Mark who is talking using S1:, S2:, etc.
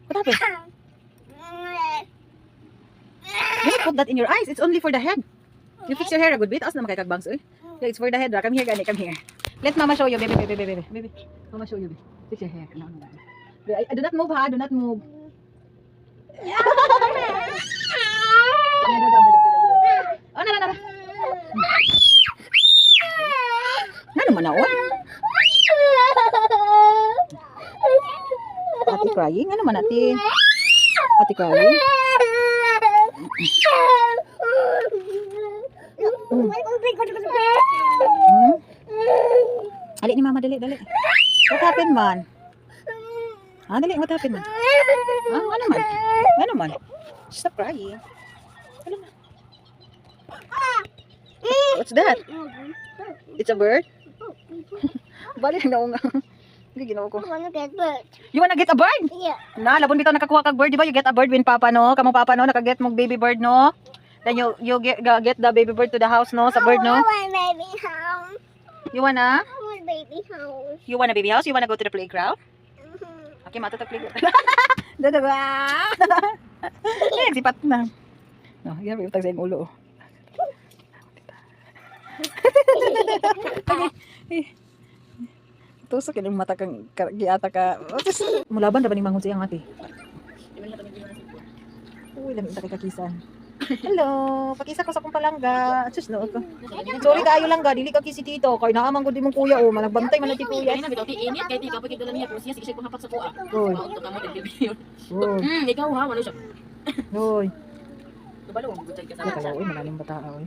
S1: What happened? Don't put that in your eyes. It's only for the head. You fix your hair a good bit. As na makikagbangs, eh. Yeah, it's for the head. Come here, Gani. Come here. Let Mama show you, baby. Baby. Mama show you, baby. Fix your hair. No. Do not move, ha? Do not move. Oh, no. Ano man na, oh? Ate crying? Ano man, ate? Ate crying? Ali ni Mama, dali. What happened, man? Dali, what happened, man? Ano man? Stop crying. Ano man? What's that? It's a bird? Balik na nga. Hindi ginawa ko.
S2: I wanna get bird.
S1: You wanna get a bird?
S2: Yeah.
S1: Na, labon bitaw nakakuha kag bird, di ba? You get a bird when papa, no? Kamo papa, no? Nakaget mong baby bird, no? Then you get the baby bird to the house, no? Sa bird, no?
S2: I want baby house.
S1: You wanna?
S2: I want baby house.
S1: You wanna baby house? You wanna go to the playground? Okay, mata to playground. Dada ba? Sipat na. No, yan yung tag sa ulo. Tusok yung mata kang giata ka. Mulaban na ba ni mangon siyang ate? Uy, lamig na kay kakisan. Hello, pakisa ko sa kong palangga. Sus, no ko. Sorry kayo lang ga, dili ka kisi tito. Kay naamang gud imong kuya o, malagbantay man ti kuya.
S3: Ay na bitaw ti init kay ti kapag dala niya siya sige hapat sa kuha.
S1: Oy.
S3: Auto ka mo din bibiyon.
S1: Oy.
S3: Ikaw ha, wala siya.
S1: Oy.
S3: Kabalo mo gutay ka sa.
S1: Kaya oy, malalim bata oy.